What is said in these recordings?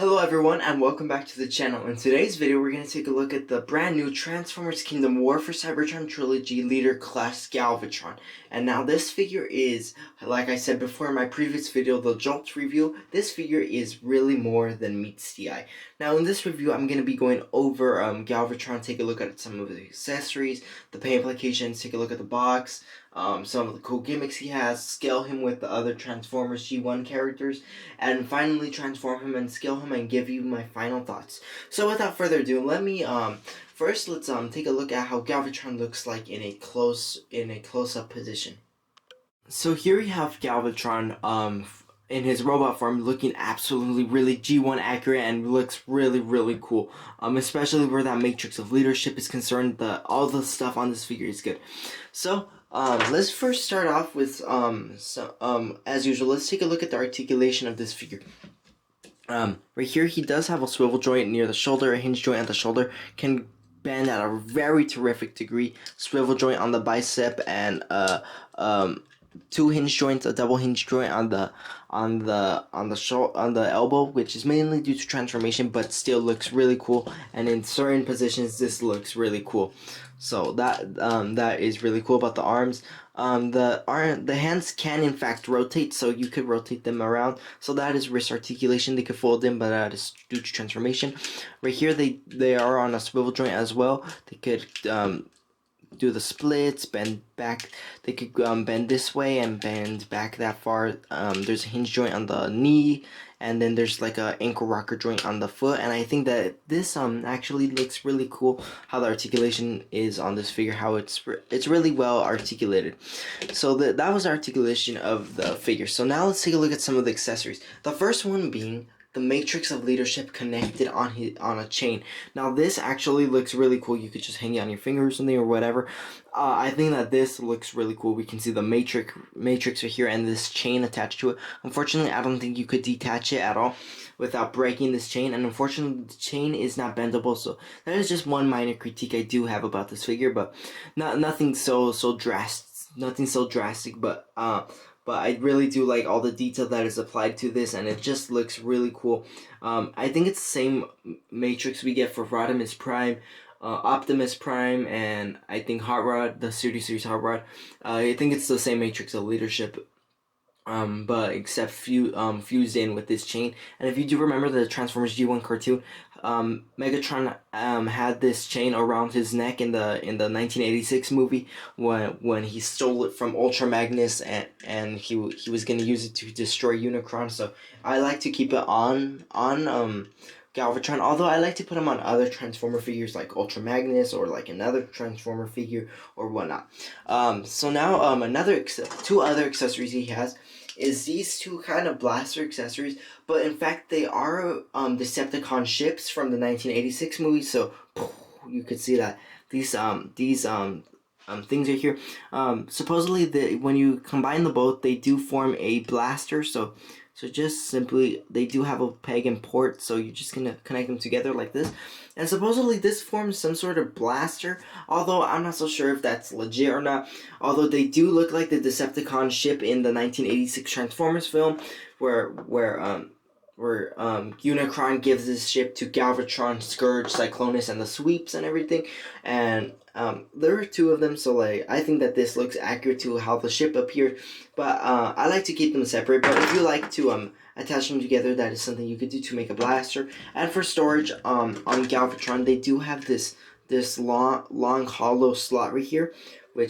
Hello everyone and welcome back to the channel. In today's video we're going to take a look at the brand new Transformers Kingdom War for Cybertron Trilogy Leader Class Galvatron. And now this figure is, like I said before in my previous video, the Jolt review, this figure is really more than meets the eye. Now in this review I'm going to be going over Galvatron, take a look at some of the accessories, the pay implications, take a look at the box, some of the cool gimmicks he has, scale him with the other Transformers G1 characters, and finally transform him and scale him and give you my final thoughts. So without further ado, let me first let's take a look at how Galvatron looks like in a close-up position. So here we have Galvatron in his robot form, looking absolutely really G1 accurate and looks really cool. Especially where that matrix of leadership is concerned, all the stuff on this figure is good. So let's first start off with as usual, let's take a look at the articulation of this figure. Right here he does have a swivel joint near the shoulder, a hinge joint at the shoulder, can bend at a very terrific degree, swivel joint on the bicep, and two hinge joints, a double hinge joint on the elbow, which is mainly due to transformation, but still looks really cool. And in certain positions, this looks really cool. So that is really cool about the arms. The hands can in fact rotate, so you could rotate them around. So that is wrist articulation. They could fold in, but that is due to transformation. Right here, they are on a swivel joint as well. They could do the splits, bend back. They could bend this way and bend back that far. There's a hinge joint on the knee, and then there's like a ankle rocker joint on the foot. And I think that this actually looks really cool how the articulation is on this figure, how it's really well articulated. So that was the articulation of the figure. So now let's take a look at some of the accessories. The first one being the matrix of leadership connected on a chain. Now this actually looks really cool. You could just hang it on your finger or something or whatever. I think that this looks really cool. We can see the matrix right here and this chain attached to it. Unfortunately, I don't think you could detach it at all without breaking this chain, and unfortunately the chain is not bendable. So that is just one minor critique I do have about this figure, but nothing so drastic, but I really do like all the detail that is applied to this, and it just looks really cool. I think it's the same matrix we get for Rodimus Prime, Optimus Prime, and I think Hot Rod, the series Hot Rod. I think it's the same matrix of leadership, but except fused in with this chain. And if you do remember the Transformers G1 cartoon, Megatron had this chain around his neck in the 1986 movie when he stole it from Ultra Magnus, and he was gonna use it to destroy Unicron. So I like to keep it on Galvatron, although I like to put him on other Transformer figures like Ultra Magnus or like another Transformer figure or whatnot. So now two other accessories he has is these two kind of blaster accessories, but in fact they are Decepticon ships from the 1986 movie. So you could see that these things are here. Supposedly when you combine the both, they do form a blaster. So just simply, they do have a peg and port, so you're just gonna connect them together like this. And supposedly this forms some sort of blaster, although I'm not so sure if that's legit or not. Although they do look like the Decepticon ship in the 1986 Transformers film, where Unicron gives this ship to Galvatron, Scourge, Cyclonus, and the Sweeps and everything. And there are two of them, so like I think that this looks accurate to how the ship appeared. But I like to keep them separate. But if you like to attach them together, that is something you could do to make a blaster. And for storage, on Galvatron, they do have this long hollow slot right here,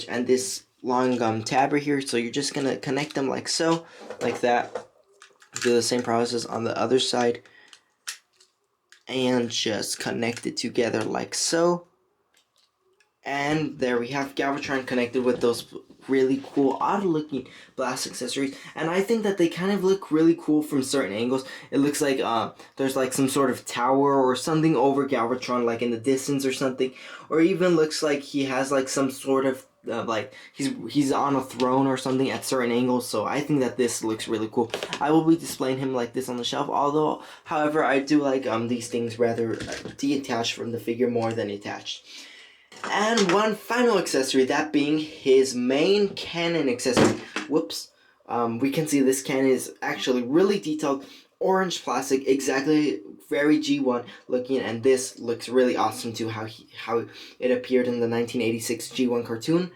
and this long tab right here. So you're just gonna connect them like so, like that. Do the same process on the other side, and just connect it together like so. And there we have Galvatron connected with those really cool, odd-looking blast accessories. And I think that they kind of look really cool from certain angles. It looks like there's like some sort of tower or something over Galvatron, like in the distance or something. Or even looks like he has like some sort of like he's on a throne or something at certain angles. So I think that this looks really cool. I will be displaying him like this on the shelf, although however I do like these things rather detached from the figure more than attached. And one final accessory, that being his main cannon accessory. Whoops. We can see this cannon is actually really detailed, orange plastic, exactly very G1 looking, and this looks really awesome too, how it appeared in the 1986 G1 cartoon,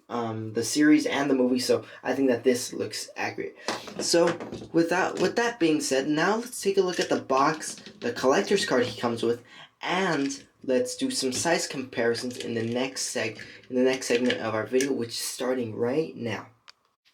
the series and the movie. So I think that this looks accurate. So with that being said, now let's take a look at the box, the collector's card he comes with, and let's do some size comparisons in the next segment of our video, which is starting right now.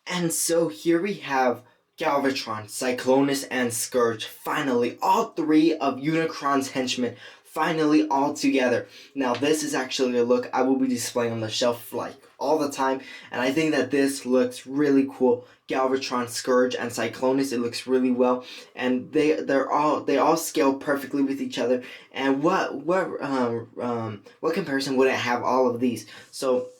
And so here we have Galvatron, Cyclonus, and Scourge. Finally, all three of Unicron's henchmen finally all together. Now this is actually a look I will be displaying on the shelf like all the time, and I think that this looks really cool. Galvatron, Scourge, and Cyclonus, it looks really well, and they all scale perfectly with each other. And what comparison wouldn't have all of these? So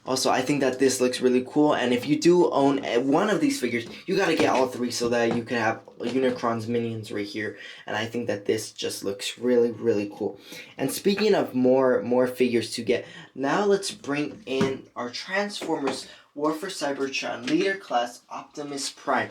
also I think that this looks really cool, and if you do own one of these figures, you gotta get all three so that you can have Unicron's minions right here. And I think that this just looks really cool. And speaking of more figures to get, now let's bring in our Transformers War for Cybertron Leader Class Optimus Prime.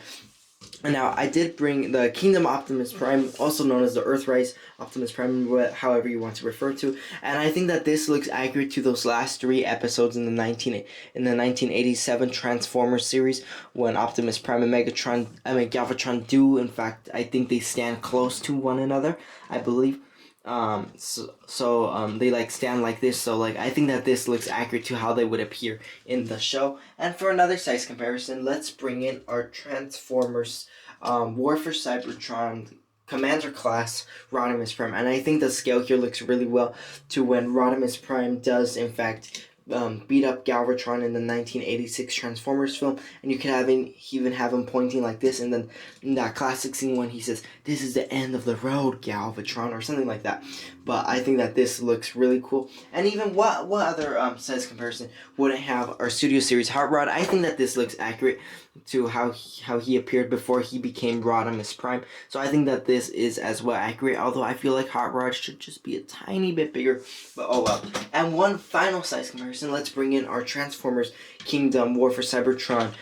And now I did bring the Kingdom Optimus Prime, also known as the Earthrise Optimus Prime, however you want to refer to. And I think that this looks accurate to those last 3 episodes in the 1987 Transformers series, when Optimus Prime and Galvatron do, in fact, I think they stand close to one another, I believe. They like stand like this, so like I think that this looks accurate to how they would appear in the show. And for another size comparison, let's bring in our Transformers War for Cybertron Commander Class Rodimus Prime, and I think the scale here looks really well to when Rodimus Prime does in fact beat up Galvatron in the 1986 Transformers film, and you can even have him pointing like this, and then in that classic scene when he says, "This is the end of the road, Galvatron," or something like that. But I think that this looks really cool. And even what other size comparison wouldn't have our Studio Series Hot Rod? I think that this looks accurate to how he appeared before he became Rodimus Prime. So I think that this is as well accurate, although I feel like Hot Rod should just be a tiny bit bigger, but oh well. And one final size comparison, let's bring in our Transformers Kingdom War for Cybertron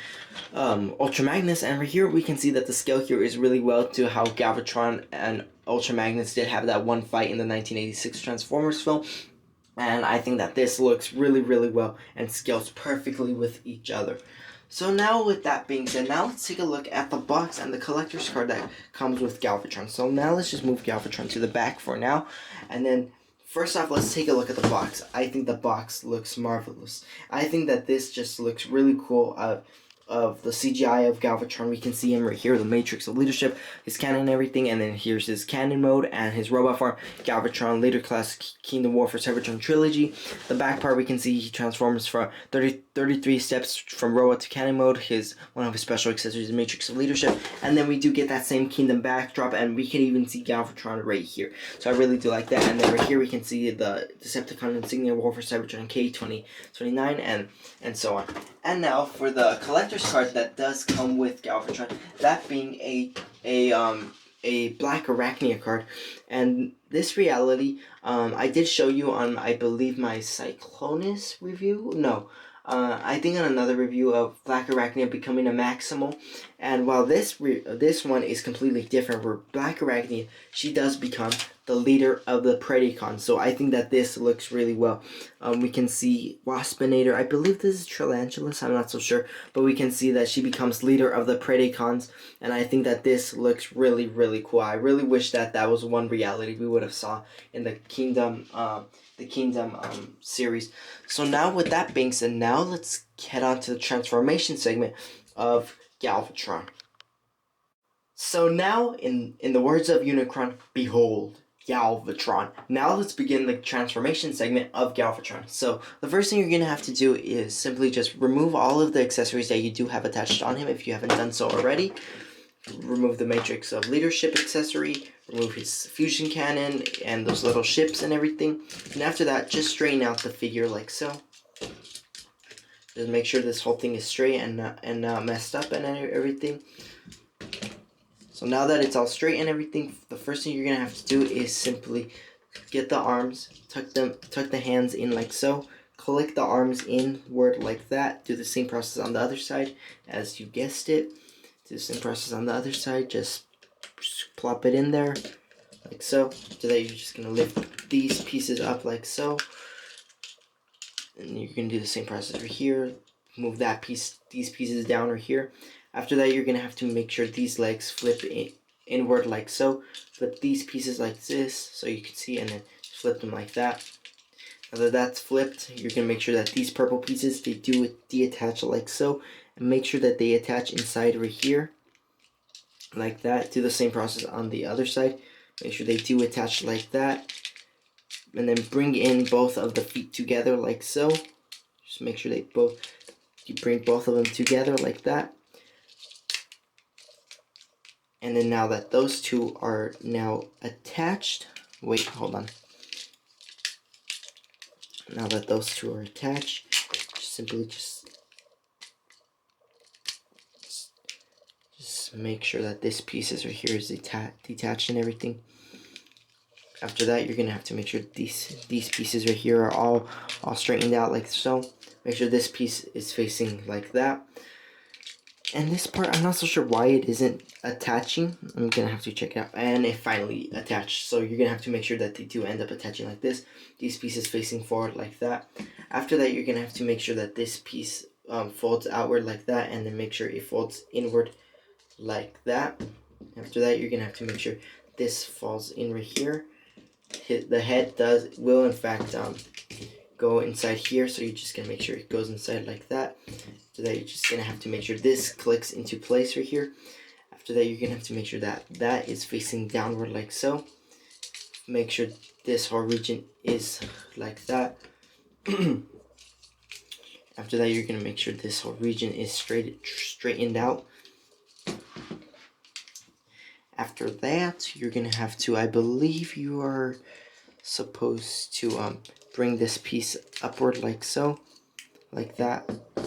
Ultra Magnus, and right here we can see that the scale here is really well to how Galvatron and Ultra Magnus did have that one fight in the 1986 Transformers film. And I think that this looks really well and scales perfectly with each other. So now with that being said, now let's take a look at the box and the collector's card that comes with Galvatron. So now let's just move Galvatron to the back for now. And then first off, let's take a look at the box. I think the box looks marvelous. I think that this just looks really cool. Of the CGI of Galvatron, we can see him right here, the Matrix of Leadership, his cannon and everything, and then here's his cannon mode and his robot form, Galvatron Leader Class Kingdom War for Cybertron Trilogy. The back part we can see he transforms from 33 steps from robot to cannon mode, one of his special accessories, the Matrix of Leadership, and then we do get that same Kingdom backdrop, and we can even see Galvatron right here. So I really do like that. And then right here we can see the Decepticon insignia War for Cybertron K-29 and so on. And now for the collector's card that does come with Galvatron, that being a Black Arachnia card. And this reality, I did show you on, I believe, my Cyclonus review. No, I think on another review of Black Arachnia becoming a Maximal. And while this one is completely different, where Black Arachnia, she does become the leader of the Predacons. So I think that this looks really well. We can see Waspinator. I believe this is Trilangelus. I'm not so sure. But we can see that she becomes leader of the Predacons. And I think that this looks really cool. I really wish that was one reality we would have saw in the Kingdom series. So now with that being said, now let's head on to the transformation segment of Galvatron. So now, in the words of Unicron, behold, Galvatron. Now let's begin the transformation segment of Galvatron. So the first thing you're going to have to do is simply just remove all of the accessories that you do have attached on him if you haven't done so already. Remove the Matrix of Leadership accessory, remove his fusion cannon and those little ships and everything. And after that, just straighten out the figure like so. Just make sure this whole thing is straight and not messed up and everything. So now that it's all straight and everything, the first thing you're going to have to do is simply get the arms, tuck the hands in like so, click the arms inward like that. Do the same process on the other side, as you guessed it. Do the same process on the other side, just just plop it in there like so. After that, you're just gonna lift these pieces up like so, and you're gonna do the same process over here. Move that piece, these pieces down right here. After that, you're gonna have to make sure these legs flip inward like so. Flip these pieces like this so you can see, and then flip them like that. Now that that's flipped, you're gonna make sure that these purple pieces, they do detach like so, and make sure that they attach inside right here like that. Do the same process on the other side. Make sure they do attach like that, and then bring in both of the feet together like so. Just make sure you bring both of them together like that. And then now that those two are now attached, wait, hold on. Now that those two are attached, simply just make sure that this piece is right here is detached and everything. After that, you're gonna have to make sure these pieces right here are all straightened out like so. Make sure this piece is facing like that. And this part, I'm not so sure why it isn't attaching. I'm gonna have to check it out. And it finally attached. So you're gonna have to make sure that they do end up attaching like this. These pieces facing forward like that. After that, you're gonna have to make sure that this piece folds outward like that, and then make sure it folds inward like that. After that, you're gonna have to make sure this falls in right here. The head will in fact go inside here, so you're just gonna make sure it goes inside like that. After that, you're just gonna have to make sure this clicks into place right here. After that, you're gonna have to make sure that that is facing downward like so. Make sure this whole region is like that. After that, you're gonna make sure this whole region is straightened out. After that, you're gonna have to, I believe you are supposed to bring this piece upward like so, like that. I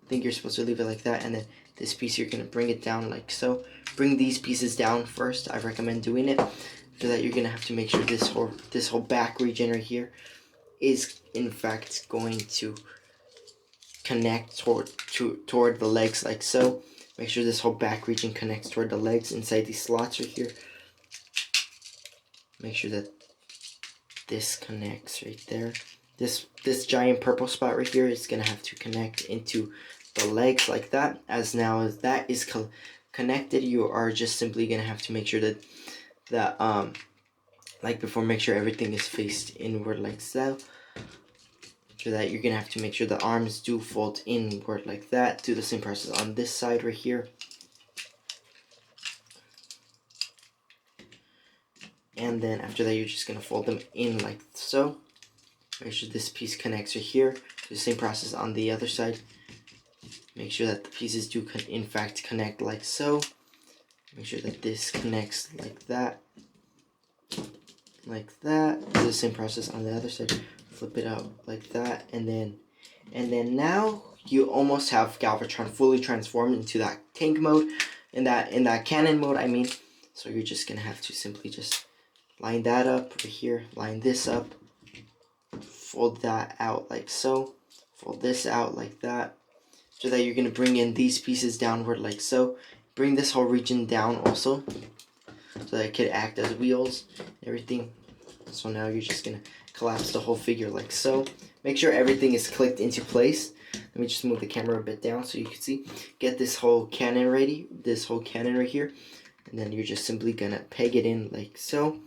think you're supposed to leave it like that, and then this piece you're gonna bring it down like so. Bring these pieces down first. I recommend doing it. After that, you're gonna have to make sure this whole back region right here is in fact going to connect toward the legs like so. Make sure this whole back region connects toward the legs inside these slots right here. Make sure that this connects right there. This giant purple spot right here is gonna have to connect into the legs like that. As now as that is connected, you are just simply gonna have to make sure that like before, make sure everything is faced inward like so. After that, you're gonna have to make sure the arms do fold inward like that. Do the same process on this side right here. And then after that, you're just gonna fold them in like so. Make sure this piece connects right here. Do the same process on the other side. Make sure that the pieces do in fact connect like so. Make sure that this connects like that. Like that. Do the same process on the other side. Flip it out like that, and then now you almost have Galvatron fully transformed into that tank mode, in that cannon mode, I mean. So you're just gonna have to simply just line that up right here, line this up, fold that out like so, fold this out like that. So that you're gonna bring in these pieces downward like so. Bring this whole region down also, so that it could act as wheels and everything. So now you're just gonna collapse the whole figure like so. Make sure everything is clicked into place. Let me just move the camera a bit down so you can see. Get this whole cannon ready, this whole cannon right here, and then you're just simply gonna peg it in like so.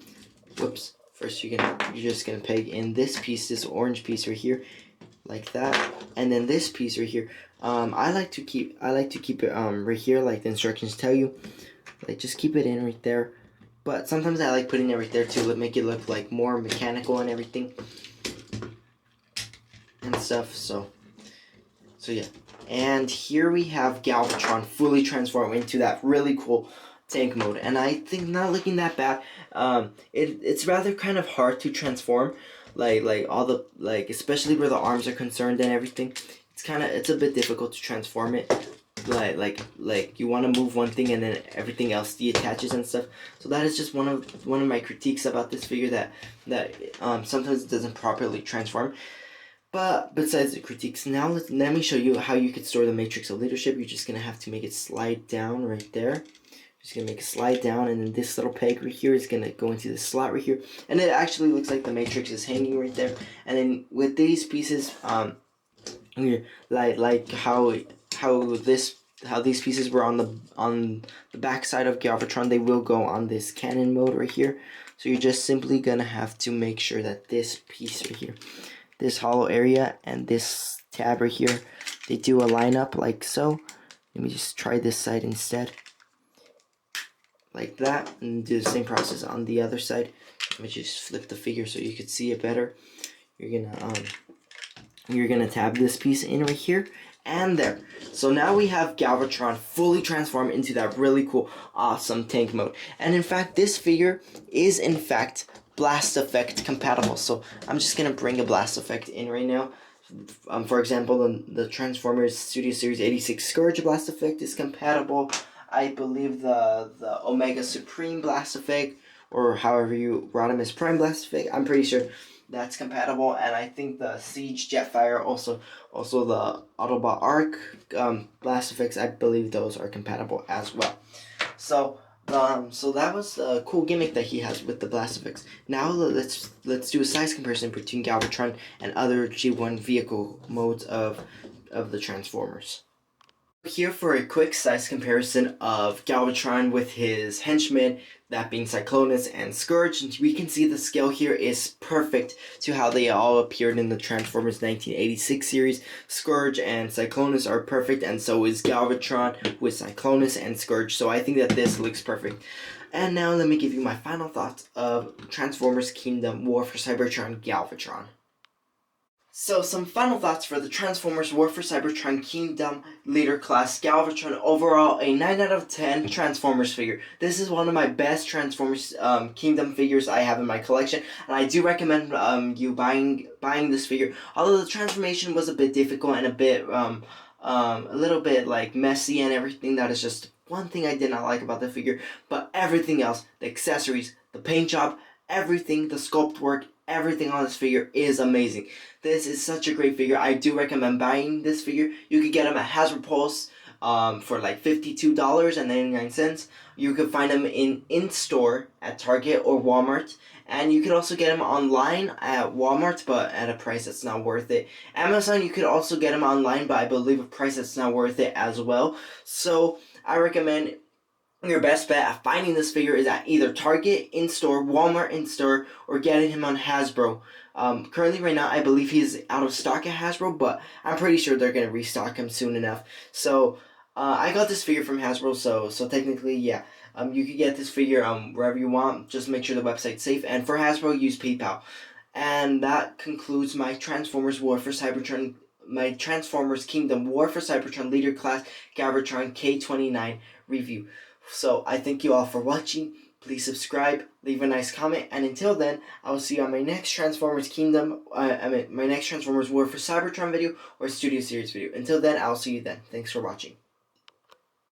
Whoops. First you're just gonna peg in this piece, this orange piece right here, like that, and then this piece right here. I like to keep it right here, like the instructions tell you. Like just keep it in right there. But sometimes I like putting it right there to make it look like more mechanical and everything and stuff. So yeah. And here we have Galvatron fully transformed into that really cool tank mode. And I think not looking that bad. It's rather kind of hard to transform, like all the especially where the arms are concerned and everything. It's a bit difficult to transform it. Like you want to move one thing and then everything else deattaches and stuff. So that is just one of my critiques about this figure, that sometimes it doesn't properly transform. But besides the critiques, now let me show you how you could store the Matrix of Leadership. You're just gonna have to make it slide down right there. Just gonna make a slide down, and then this little peg right here is gonna go into the slot right here, and it actually looks like the matrix is hanging right there. And then with these pieces, like how these pieces were on the back side of Galvatron, they will go on this cannon mode right here. So you're just simply gonna have to make sure that this piece right here, this hollow area, and this tab right here, they do a line up like so. Let me just try this side instead, like that, and do the same process on the other side. Let me just flip the figure so you could see it better. You're gonna tab this piece in right here, and there. So now we have Galvatron fully transformed into that really cool, awesome tank mode. And in fact, this figure is in fact blast effect compatible. So I'm just gonna bring a blast effect in right now. For example, the Transformers Studio Series 86 Scourge blast effect is compatible. I believe the Omega Supreme blast effect, or however you Rodimus Prime blast effect, I'm pretty sure that's compatible. And I think the Siege Jetfire, also the Autobot Arc blast effects, I believe those are compatible as well. So that was a cool gimmick that he has with the blast effects. Now let's do a size comparison between Galvatron and other G1 vehicle modes of the Transformers. Here for a quick size comparison of Galvatron with his henchmen, that being Cyclonus and Scourge. And we can see the scale here is perfect to how they all appeared in the Transformers 1986 series. Scourge and Cyclonus are perfect, and so is Galvatron with Cyclonus and Scourge. So I think that this looks perfect. And now let me give you my final thoughts of Transformers Kingdom War for Cybertron Galvatron. So some final thoughts for the Transformers War for Cybertron Kingdom Leader Class Galvatron. Overall, a 9 out of 10 Transformers figure. This is one of my best Transformers Kingdom figures I have in my collection, and I do recommend you buying this figure. Although the transformation was a bit difficult and a little bit like messy and everything, that is just one thing I did not like about the figure. But everything else, the accessories, the paint job, everything, the sculpt work, everything on this figure is amazing. This is such a great figure. I do recommend buying this figure. You could get them at Hasbro Pulse for like $52.99. You could find them in store at Target or Walmart. And you could also get them online at Walmart, but at a price that's not worth it. Amazon, you could also get them online, but I believe a price that's not worth it as well. So I recommend your best bet at finding this figure is at either Target in-store, Walmart in-store, or getting him on Hasbro. Currently right now, I believe he's out of stock at Hasbro, but I'm pretty sure they're going to restock him soon enough. So, I got this figure from Hasbro, so technically, yeah. You could get this figure wherever you want. Just make sure the website's safe. And for Hasbro, use PayPal. And that concludes my Transformers War for Cybertron, my Transformers Kingdom War for Cybertron Leader Class Galvatron K-29 review. So I thank you all for watching. Please subscribe, leave a nice comment, and until then, I will see you on my next Transformers my next Transformers War for Cybertron video or Studio Series video. Until then, I'll see you then. Thanks for watching.